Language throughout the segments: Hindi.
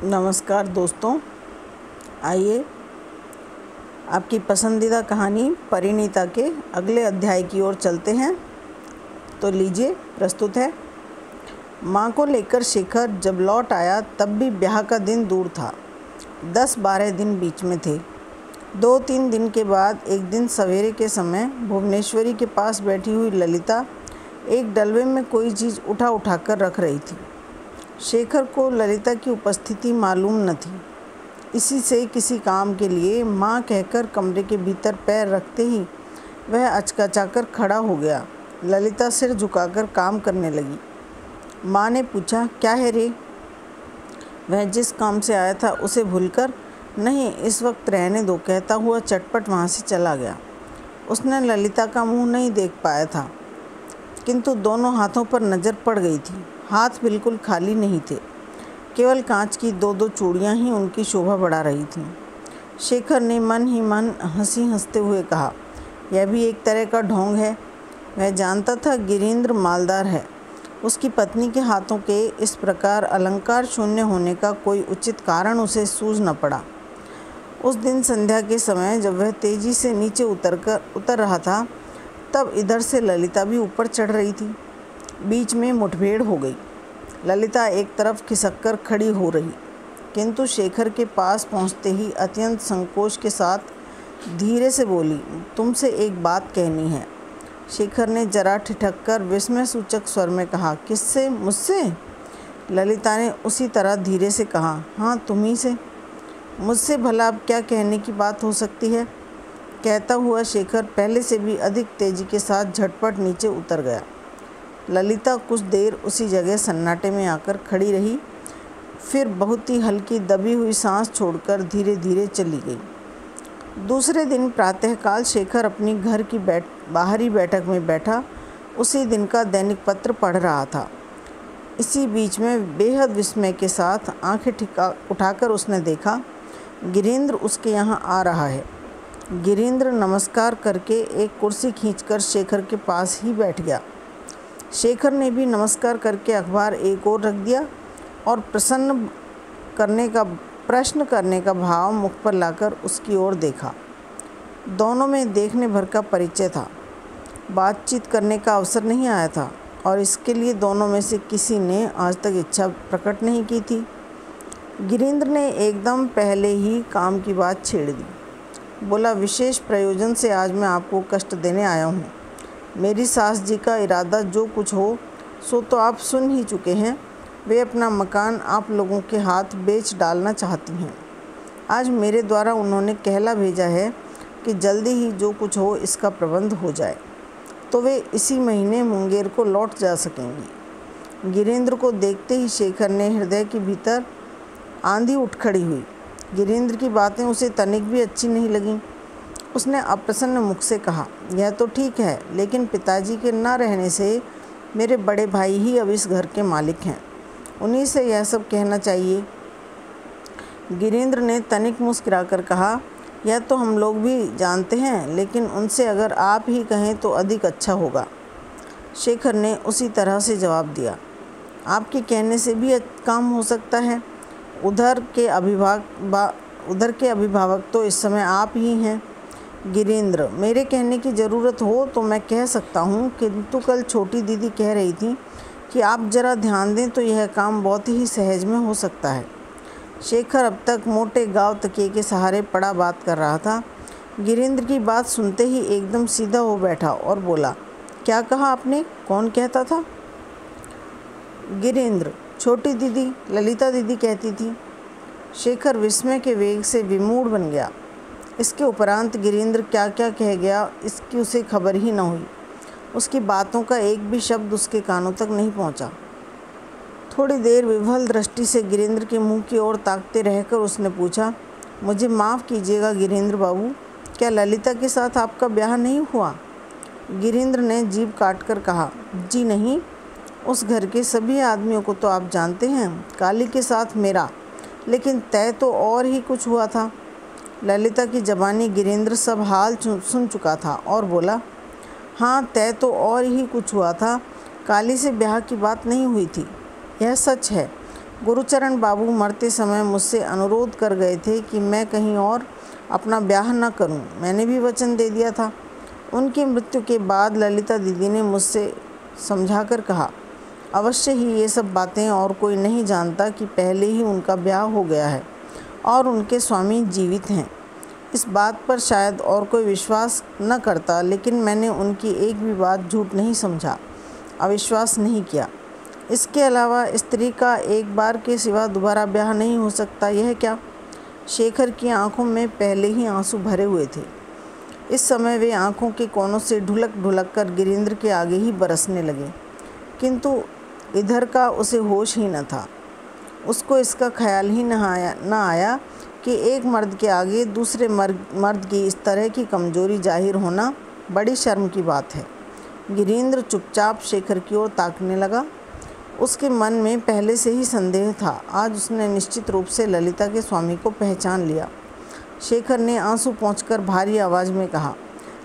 नमस्कार दोस्तों, आइए आपकी पसंदीदा कहानी परिणीता के अगले अध्याय की ओर चलते हैं। तो लीजिए, प्रस्तुत है। माँ को लेकर शेखर जब लौट आया तब भी ब्याह का दिन दूर था। 10-12 दिन बीच में थे। 2-3 दिन के बाद एक दिन सवेरे के समय भुवनेश्वरी के पास बैठी हुई ललिता एक डलवे में कोई चीज़ उठा कर रख रही थी। शेखर को ललिता की उपस्थिति मालूम न थी। इसी से किसी काम के लिए माँ कहकर कमरे के भीतर पैर रखते ही वह अचकचाकर खड़ा हो गया। ललिता सिर झुकाकर काम करने लगी। माँ ने पूछा, क्या है रे? वह जिस काम से आया था उसे भूलकर, नहीं इस वक्त रहने दो कहता हुआ चटपट वहाँ से चला गया। उसने ललिता का मुँह नहीं देख पाया था, किंतु दोनों हाथों पर नज़र पड़ गई थी। हाथ बिल्कुल खाली नहीं थे, केवल कांच की 2-2 चूड़ियाँ ही उनकी शोभा बढ़ा रही थीं। शेखर ने मन ही मन हंसते हुए कहा, यह भी एक तरह का ढोंग है। वह जानता था गिरीन्द्र मालदार है। उसकी पत्नी के हाथों के इस प्रकार अलंकार शून्य होने का कोई उचित कारण उसे सूझ न पड़ा। उस दिन संध्या के समय जब वह तेजी से नीचे उतर रहा था, तब इधर से ललिता भी ऊपर चढ़ रही थी। बीच में मुठभेड़ हो गई। ललिता एक तरफ खिसक कर खड़ी हो रही, किंतु शेखर के पास पहुंचते ही अत्यंत संकोच के साथ धीरे से बोली, तुमसे एक बात कहनी है। शेखर ने जरा ठिठक कर विस्मय सूचक स्वर में कहा, किससे? मुझसे? ललिता ने उसी तरह धीरे से कहा, हाँ तुम्ही से। मुझसे भला अब क्या कहने की बात हो सकती है? कहता हुआ शेखर पहले से भी अधिक तेजी के साथ झटपट नीचे उतर गया। ललिता कुछ देर उसी जगह सन्नाटे में आकर खड़ी रही, फिर बहुत ही हल्की दबी हुई सांस छोड़कर धीरे धीरे चली गई। दूसरे दिन प्रातःकाल शेखर अपनी घर की बाहरी बैठक में बैठा उसी दिन का दैनिक पत्र पढ़ रहा था। इसी बीच में बेहद विस्मय के साथ आंखें उठाकर उसने देखा, गिरीन्द्र उसके यहाँ आ रहा है। गिरीन्द्र नमस्कार करके एक कुर्सी खींचकर शेखर के पास ही बैठ गया। शेखर ने भी नमस्कार करके अखबार एक ओर रख दिया और प्रश्न करने का भाव मुख पर लाकर उसकी ओर देखा। दोनों में देखने भर का परिचय था। बातचीत करने का अवसर नहीं आया था और इसके लिए दोनों में से किसी ने आज तक इच्छा प्रकट नहीं की थी। गिरीन्द्र ने एकदम पहले ही काम की बात छेड़ दी। बोला, विशेष प्रयोजन से आज मैं आपको कष्ट देने आया हूँ। मेरी सास जी का इरादा जो कुछ हो सो तो आप सुन ही चुके हैं। वे अपना मकान आप लोगों के हाथ बेच डालना चाहती हैं। आज मेरे द्वारा उन्होंने कहला भेजा है कि जल्दी ही जो कुछ हो इसका प्रबंध हो जाए, तो वे इसी महीने मुंगेर को लौट जा सकेंगी। गिरीन्द्र को देखते ही शेखर ने हृदय के भीतर आंधी उठ खड़ी हुई। गिरीन्द्र की बातें उसे तनिक भी अच्छी नहीं लगीं। उसने अप्रसन्न मुख से कहा, यह तो ठीक है, लेकिन पिताजी के न रहने से मेरे बड़े भाई ही अब इस घर के मालिक हैं। उन्हीं से यह सब कहना चाहिए। गिरीन्द्र ने तनिक मुस्कुराकर कहा, यह तो हम लोग भी जानते हैं, लेकिन उनसे अगर आप ही कहें तो अधिक अच्छा होगा। शेखर ने उसी तरह से जवाब दिया, आपके कहने से भी काम हो सकता है। उधर के अभिभावक तो इस समय आप ही हैं। गिरीन्द्र, मेरे कहने की ज़रूरत हो तो मैं कह सकता हूँ, किंतु कल छोटी दीदी कह रही थी कि आप ज़रा ध्यान दें तो यह काम बहुत ही सहज में हो सकता है। शेखर अब तक मोटे गाँव तकिए के सहारे पड़ा बात कर रहा था। गिरीन्द्र की बात सुनते ही एकदम सीधा हो बैठा और बोला, क्या कहा आपने? कौन कहता था? गिरीन्द्र, छोटी दीदी, ललिता दीदी कहती थी। शेखर विस्मय के वेग से विमूढ़ बन गया। इसके उपरांत गिरीन्द्र क्या क्या कह गया इसकी उसे खबर ही न हुई। उसकी बातों का एक भी शब्द उसके कानों तक नहीं पहुंचा। थोड़ी देर विह्वल दृष्टि से गिरीन्द्र के मुंह की ओर ताकते रहकर उसने पूछा, मुझे माफ़ कीजिएगा गिरीन्द्र बाबू, क्या ललिता के साथ आपका ब्याह नहीं हुआ? गिरीन्द्र ने जीभ काटकर कहा, जी नहीं, उस घर के सभी आदमियों को तो आप जानते हैं, काली के साथ मेरा, लेकिन तय तो और ही कुछ हुआ था। ललिता की ज़बानी गिरीन्द्र सब हाल सुन चुका था और बोला, हाँ तय तो और ही कुछ हुआ था, काली से ब्याह की बात नहीं हुई थी। यह सच है, गुरुचरण बाबू मरते समय मुझसे अनुरोध कर गए थे कि मैं कहीं और अपना ब्याह न करूं। मैंने भी वचन दे दिया था। उनकी मृत्यु के बाद ललिता दीदी ने मुझसे समझाकर कहा, अवश्य ही ये सब बातें और कोई नहीं जानता कि पहले ही उनका ब्याह हो गया है और उनके स्वामी जीवित हैं। इस बात पर शायद और कोई विश्वास न करता, लेकिन मैंने उनकी एक भी बात झूठ नहीं समझा, अविश्वास नहीं किया। इसके अलावा स्त्री का एक बार के सिवा दोबारा ब्याह नहीं हो सकता, यह क्या? शेखर की आंखों में पहले ही आंसू भरे हुए थे। इस समय वे आंखों के कोनों से ढुलक ढुलक कर गिरीन्द्र के आगे ही बरसने लगे, किंतु इधर का उसे होश ही न था। उसको इसका ख्याल ही न आया कि एक मर्द के आगे दूसरे मर्द की इस तरह की कमजोरी जाहिर होना बड़ी शर्म की बात है। गिरीन्द्र चुपचाप शेखर की ओर ताकने लगा। उसके मन में पहले से ही संदेह था। आज उसने निश्चित रूप से ललिता के स्वामी को पहचान लिया। शेखर ने आंसू पोंछकर भारी आवाज़ में कहा,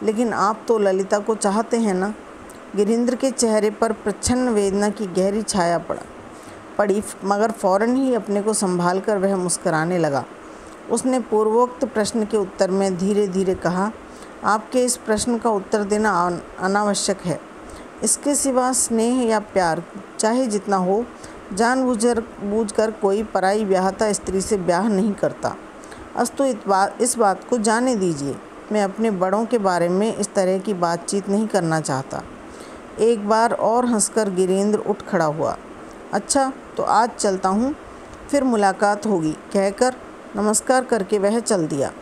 लेकिन आप तो ललिता को चाहते हैं ना? गिरीन्द्र के चेहरे पर प्रच्छन्न वेदना की गहरी छाया पड़ी, मगर फौरन ही अपने को संभाल कर वह मुस्कराने लगा। उसने पूर्वोक्त प्रश्न के उत्तर में धीरे धीरे कहा, आपके इस प्रश्न का उत्तर देना अनावश्यक है। इसके सिवा स्नेह या प्यार चाहे जितना हो, जानबूझकर कोई पराई ब्याहता स्त्री से ब्याह नहीं करता। अस्तु इस बात को जाने दीजिए, मैं अपने बड़ों के बारे में इस तरह की बातचीत नहीं करना चाहता। एक बार और हंसकर गिरीन्द्र उठ खड़ा हुआ। अच्छा, तो आज चलता हूँ, फिर मुलाकात होगी, कहकर नमस्कार करके वह चल दिया।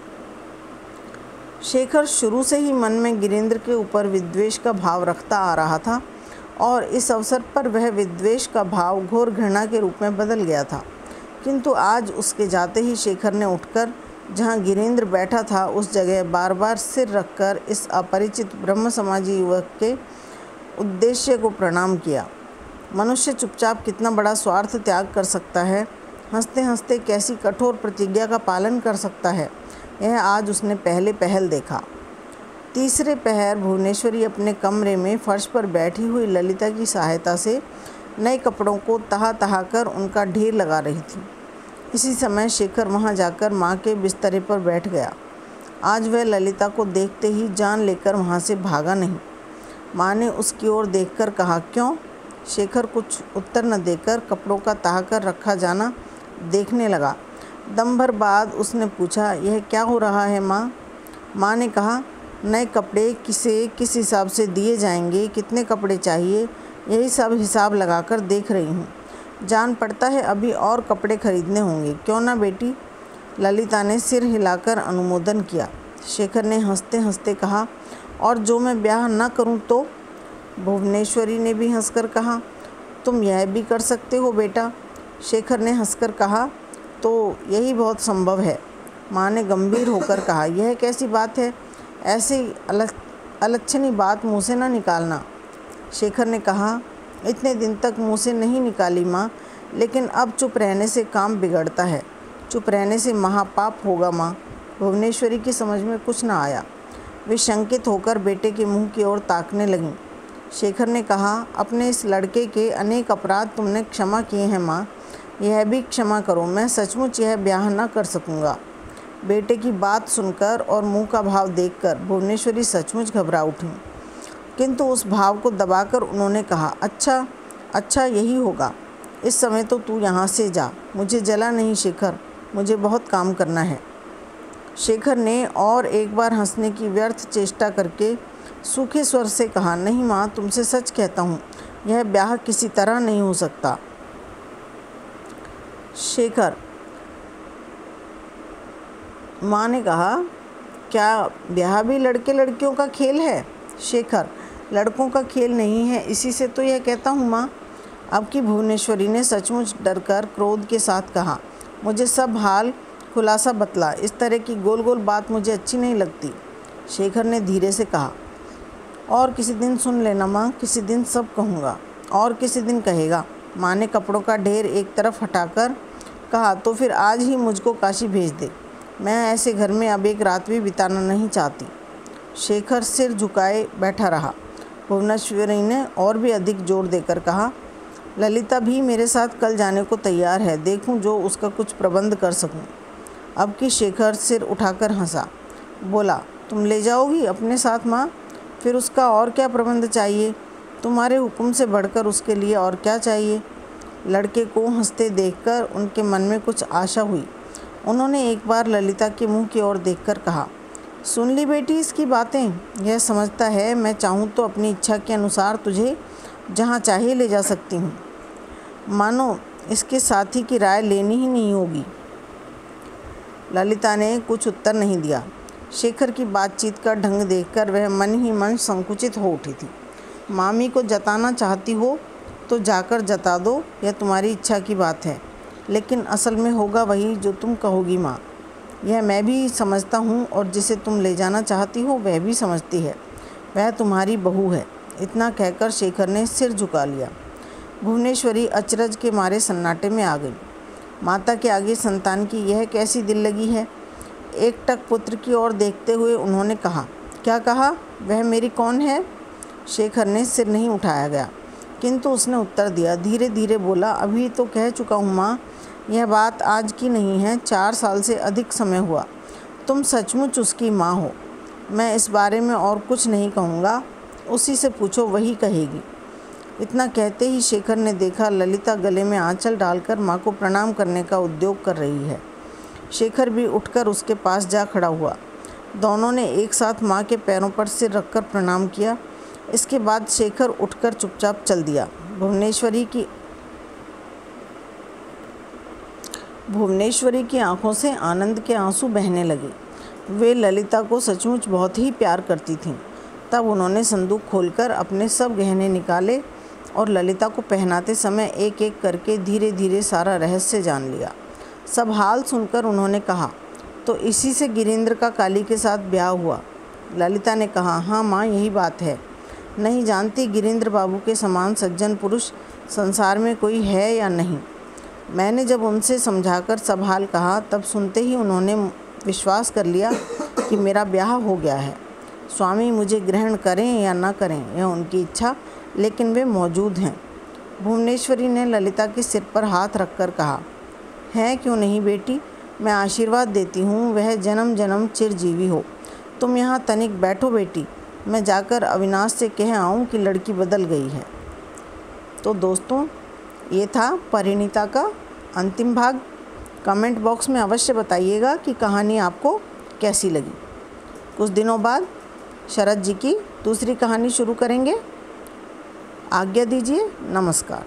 शेखर शुरू से ही मन में गिरीन्द्र के ऊपर विद्वेष का भाव रखता आ रहा था और इस अवसर पर वह विद्वेष का भाव घोर घृणा के रूप में बदल गया था। किंतु आज उसके जाते ही शेखर ने उठकर जहाँ गिरीन्द्र बैठा था उस जगह बार बार सिर रखकर इस अपरिचित ब्रह्म समाजी युवक के उद्देश्य को प्रणाम किया। मनुष्य चुपचाप कितना बड़ा स्वार्थ त्याग कर सकता है, हंसते हंसते कैसी कठोर प्रतिज्ञा का पालन कर सकता है, यह आज उसने पहले पहल देखा। तीसरे पहर भुवनेश्वरी अपने कमरे में फर्श पर बैठी हुई ललिता की सहायता से नए कपड़ों को तहा कर उनका ढेर लगा रही थी। इसी समय शेखर वहां जाकर माँ के बिस्तरे पर बैठ गया। आज वह ललिता को देखते ही जान लेकर वहां से भागा नहीं। माँ ने उसकी ओर देखकर कहा, क्यों? शेखर कुछ उत्तर न देकर कपड़ों का तहा कर रखा जाना देखने लगा। दम भर बाद उसने पूछा, यह क्या हो रहा है माँ? माँ ने कहा, नए कपड़े किसे किस हिसाब से दिए जाएंगे, कितने कपड़े चाहिए, यही सब हिसाब लगाकर देख रही हूँ। जान पड़ता है अभी और कपड़े खरीदने होंगे, क्यों ना बेटी? ललिता ने सिर हिलाकर अनुमोदन किया। शेखर ने हंसते हंसते कहा, और जो मैं ब्याह न करूँ तो? भुवनेश्वरी ने भी हंसकर कहा, तुम यह भी कर सकते हो बेटा। शेखर ने हंसकर कहा, तो यही बहुत संभव है। माँ ने गंभीर होकर कहा, यह कैसी बात है? ऐसी अलच्छनी बात मुँह से न निकालना। शेखर ने कहा, इतने दिन तक मुँह से नहीं निकाली माँ, लेकिन अब चुप रहने से काम बिगड़ता है, चुप रहने से महापाप होगा माँ। भुवनेश्वरी की समझ में कुछ न आया। वे शंकित होकर बेटे के मुंह की ओर ताकने लगीं। शेखर ने कहा, अपने इस लड़के के अनेक अपराध तुमने क्षमा किए हैं माँ, यह भी क्षमा करो। मैं सचमुच यह ब्याह न कर सकूँगा। बेटे की बात सुनकर और मुंह का भाव देखकर भुवनेश्वरी सचमुच घबरा उठी, किंतु उस भाव को दबाकर उन्होंने कहा, अच्छा यही होगा। इस समय तो तू यहाँ से जा, मुझे जला नहीं शेखर, मुझे बहुत काम करना है। शेखर ने और एक बार हंसने की व्यर्थ चेष्टा करके सूखे स्वर से कहा, नहीं माँ, तुमसे सच कहता हूँ, यह ब्याह किसी तरह नहीं हो सकता। शेखर, माँ ने कहा, क्या ब्याह भी लड़के लड़कियों का खेल है? शेखर, लड़कों का खेल नहीं है, इसी से तो यह कहता हूँ माँ। अब की भुवनेश्वरी ने सचमुच डरकर क्रोध के साथ कहा, मुझे सब हाल खुलासा बतला, इस तरह की गोल गोल बात मुझे अच्छी नहीं लगती। शेखर ने धीरे से कहा, और किसी दिन सुन लेना माँ, किसी दिन सब कहूँगा, और किसी दिन कहेगा। माँ ने कपड़ों का ढेर एक तरफ हटाकर कहा, तो फिर आज ही मुझको काशी भेज दे, मैं ऐसे घर में अब एक रात भी बिताना नहीं चाहती। शेखर सिर झुकाए बैठा रहा। भुवनेश्वरी ने और भी अधिक जोर देकर कहा, ललिता भी मेरे साथ कल जाने को तैयार है, देखूं जो उसका कुछ प्रबंध कर सकूं। अब कि शेखर सिर उठाकर हंसा, बोला, तुम ले जाओगी अपने साथ माँ? फिर उसका और क्या प्रबंध चाहिए? तुम्हारे हुक्म से बढ़कर उसके लिए और क्या चाहिए? लड़के को हंसते देखकर उनके मन में कुछ आशा हुई। उन्होंने एक बार ललिता के मुंह की ओर देखकर कहा, सुन ली बेटी इसकी बातें? यह समझता है मैं चाहूँ तो अपनी इच्छा के अनुसार तुझे जहाँ चाहिए ले जा सकती हूँ। मानो इसके साथी की राय लेनी ही नहीं होगी। ललिता ने कुछ उत्तर नहीं दिया। शेखर की बातचीत का ढंग देखकर वह मन ही मन संकुचित हो उठी थी। मामी को जताना चाहती हो तो जाकर जता दो, यह तुम्हारी इच्छा की बात है, लेकिन असल में होगा वही जो तुम कहोगी माँ। यह मैं भी समझता हूँ और जिसे तुम ले जाना चाहती हो वह भी समझती है। वह तुम्हारी बहू है। इतना कहकर शेखर ने सिर झुका लिया। भुवनेश्वरी अचरज के मारे सन्नाटे में आ गई। माता के आगे संतान की यह कैसी दिल लगी है? एकटक पुत्र की ओर देखते हुए उन्होंने कहा, क्या कहा? वह मेरी कौन है? शेखर ने सिर नहीं उठाया गया, किंतु उसने उत्तर दिया। धीरे धीरे बोला, अभी तो कह चुका हूँ माँ, यह बात आज की नहीं है, 4 साल से अधिक समय हुआ। तुम सचमुच उसकी माँ हो। मैं इस बारे में और कुछ नहीं कहूँगा, उसी से पूछो, वही कहेगी। इतना कहते ही शेखर ने देखा ललिता गले में आंचल डालकर माँ को प्रणाम करने का उद्योग कर रही है। शेखर भी उठकर उसके पास जा खड़ा हुआ। दोनों ने एक साथ माँ के पैरों पर सिर रखकर प्रणाम किया। इसके बाद शेखर उठकर चुपचाप चल दिया। भुवनेश्वरी की आंखों से आनंद के आंसू बहने लगे। वे ललिता को सचमुच बहुत ही प्यार करती थीं। तब उन्होंने संदूक खोलकर अपने सब गहने निकाले और ललिता को पहनाते समय एक एक करके धीरे धीरे सारा रहस्य जान लिया। सब हाल सुनकर उन्होंने कहा, तो इसी से गिरीन्द्र का काली के साथ ब्याह हुआ? ललिता ने कहा, हाँ माँ, यही बात है। नहीं जानती गिरीन्द्र बाबू के समान सज्जन पुरुष संसार में कोई है या नहीं। मैंने जब उनसे समझाकर सब हाल कहा, तब सुनते ही उन्होंने विश्वास कर लिया कि मेरा ब्याह हो गया है। स्वामी मुझे ग्रहण करें या न करें यह उनकी इच्छा, लेकिन वे मौजूद हैं। भुवनेश्वरी ने ललिता के सिर पर हाथ रखकर कहा, है क्यों नहीं बेटी, मैं आशीर्वाद देती हूँ, वह जन्म जन्म चिरजीवी हो। तुम यहाँ तनिक बैठो बेटी, मैं जाकर अविनाश से कह आऊँ कि लड़की बदल गई है। तो दोस्तों, ये था परिणीता का अंतिम भाग। कमेंट बॉक्स में अवश्य बताइएगा कि कहानी आपको कैसी लगी। कुछ दिनों बाद शरद जी की दूसरी कहानी शुरू करेंगे। आज्ञा दीजिए, नमस्कार।